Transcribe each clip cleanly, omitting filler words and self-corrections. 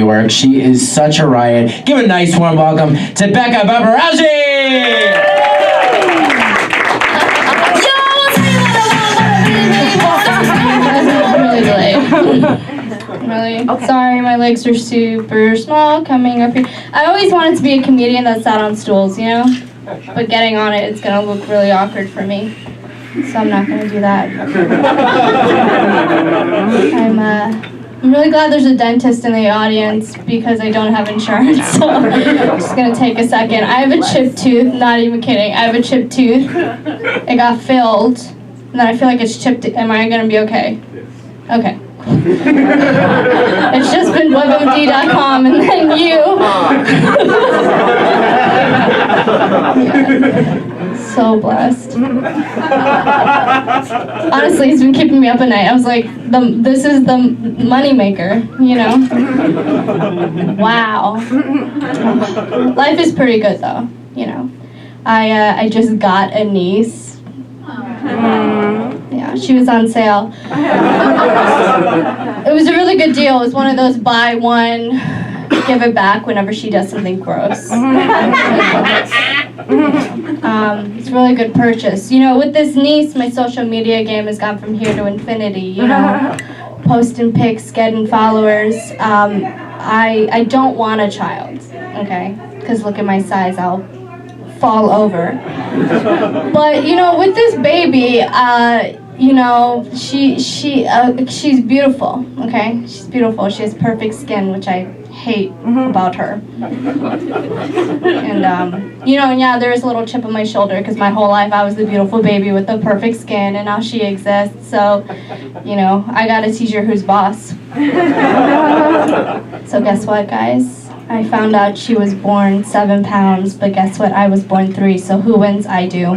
York. She is such a riot. Give a nice warm welcome to Becca Beberaggi! Really? Sorry, my legs are super small coming up here. I always wanted to be a comedian that sat on stools, you know? But getting on it, it's gonna look really awkward for me. So I'm not gonna do that. I'm really glad there's a dentist in the audience because I don't have insurance, so I'm just gonna take a second. I have a chipped tooth, not even kidding. I have a chipped tooth. It got filled, and then I feel like it's chipped. Am I gonna be okay? Okay. It's just been webmd.com and then you. So blessed. Honestly, it's been keeping me up at night. I was like, this is the money maker, you know? Wow. Life is pretty good though, you know. I just got a niece. Yeah, she was on sale. It was a really good deal. It was one of those buy one, give it back whenever she does something gross. It's a really good purchase. You know, with this niece, my social media game has gone from here to infinity, you know. Posting pics, getting followers. I don't want a child, okay? Because look at my size, I'll fall over. But, you know, with this baby, you know, she's beautiful, okay? She's beautiful. She has perfect skin, which I hate about her. And, you know, and yeah, there is a little chip on my shoulder because my whole life I was the beautiful baby with the perfect skin, and now she exists. So, you know, I got a teacher who's boss. So guess what, guys? I found out she was born 7 pounds, but guess what? I was born 3, so who wins? I do.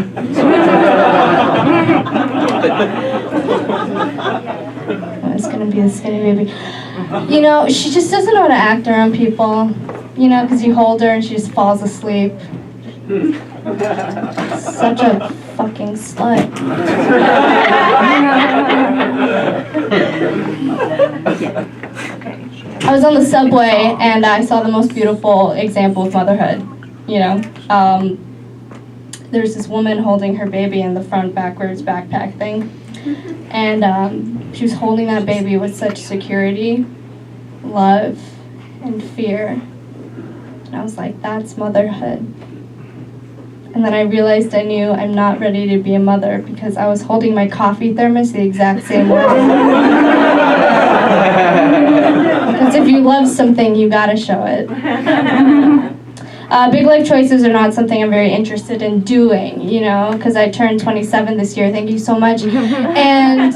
It's gonna be a skinny baby. You know, she just doesn't know how to act around people, you know, because you hold her and she just falls asleep. Such a fucking slut. I was on the subway and I saw the most beautiful example of motherhood, you know. There's this woman holding her baby in the front backwards backpack thing. And she was holding that baby with such security, love, and fear. And I was like, that's motherhood. And then I realized I knew I'm not ready to be a mother because I was holding my coffee thermos the exact same way. Because if you love something, you gotta show it. Big life choices are not something I'm very interested in doing, you know, because I turned 27 this year, thank you so much. And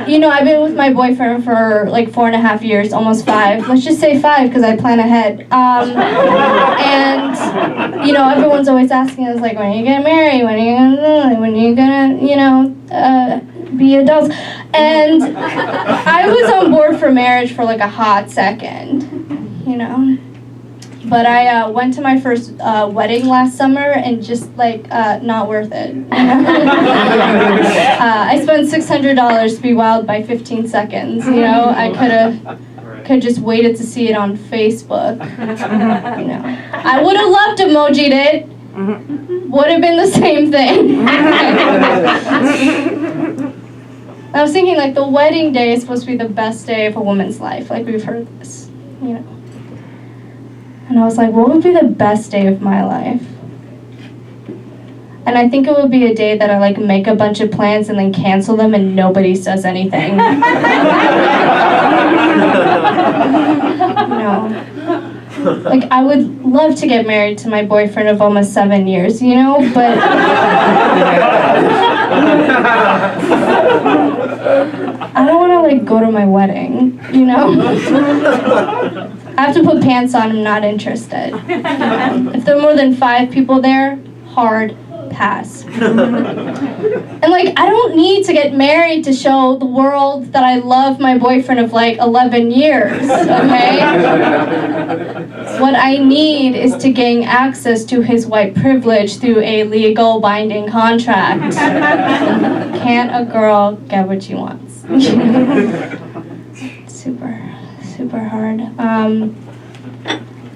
you know, I've been with my boyfriend for like 4.5 years, almost 5. Let's just say 5 because I plan ahead. And, you know, everyone's always asking us, like, when are you gonna marry? When are you gonna, you know, be adults? And I was on board for marriage for like a hot second. You know, but I went to my first wedding last summer and just like not worth it. I spent $600 to be wowed by 15 seconds. You know, I could just waited to see it on Facebook. You know, I would have loved emojied it. Would have been the same thing. I was thinking like the wedding day is supposed to be the best day of a woman's life. Like we've heard this, you know. And I was like, what would be the best day of my life? And I think it would be a day that I like make a bunch of plans and then cancel them and nobody says anything. No. Like I would love to get married to my boyfriend of almost 7 years, you know, but I don't want to like go to my wedding, you know? I have to put pants on, I'm not interested. If there are more than 5 people there, hard pass. And like, I don't need to get married to show the world that I love my boyfriend of like 11 years, okay? What I need is to gain access to his white privilege through a legal binding contract. Can't a girl get what she wants? It's super, super hard.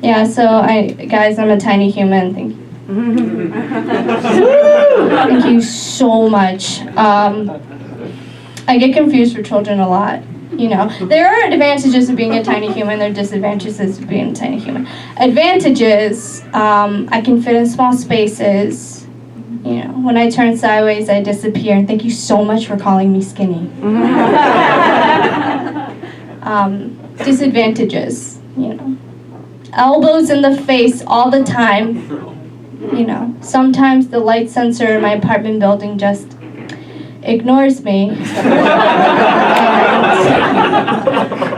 Yeah, so guys, I'm a tiny human. Thank you. Thank you so much. I get confused for children a lot. You know, there are advantages of being a tiny human. There are disadvantages of being a tiny human. Advantages, I can fit in small spaces. You know, when I turn sideways, I disappear. And thank you so much for calling me skinny. Disadvantages, you know, elbows in the face all the time. You know, sometimes the light sensor in my apartment building just ignores me.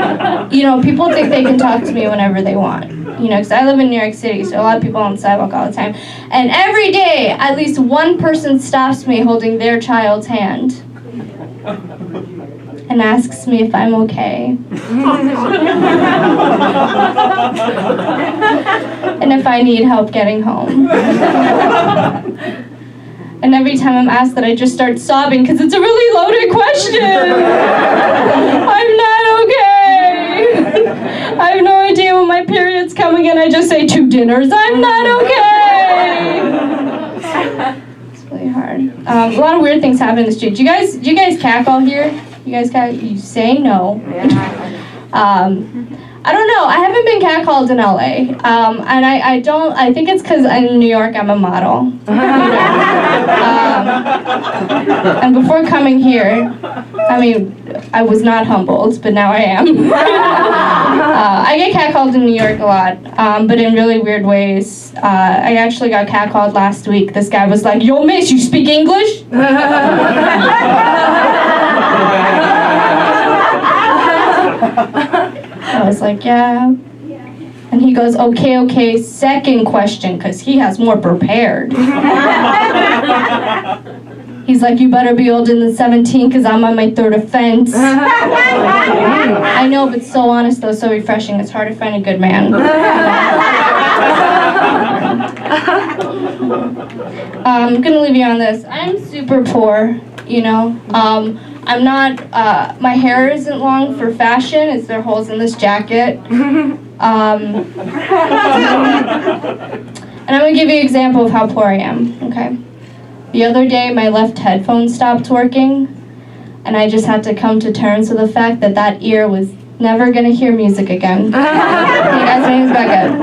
And, you know, people think they can talk to me whenever they want. You know, because I live in New York City, so a lot of people on the sidewalk all the time. And every day, at least one person stops me holding their child's hand and asks me if I'm okay. And if I need help getting home. And every time I'm asked that, I just start sobbing because it's a really loaded question. I'm not okay. I have no idea when my period's coming and I just say 2 dinners. I'm not okay. It's really hard. A lot of weird things happen in the street. Do you guys cackle here? You say no. I don't know. I haven't been catcalled in LA. And I think it's because in New York I'm a model. And before coming here, I mean, I was not humbled, but now I am. I get catcalled in New York a lot, but in really weird ways. I actually got catcalled last week. This guy was like, "Yo, miss, you speak English?" I was like, "Yeah." And he goes, okay, second question, because he has more prepared. He's like, "You better be older than 17, because I'm on my 3rd offense." I know, but so honest, though, so refreshing. It's hard to find a good man. I'm going to leave you on this. I'm super poor, you know. I'm not, my hair isn't long for fashion. There are holes in this jacket. And I'm going to give you an example of how poor I am, okay? The other day, my left headphone stopped working, and I just had to come to terms with the fact that ear was never going to hear music again. Hey guys, my name is Becca.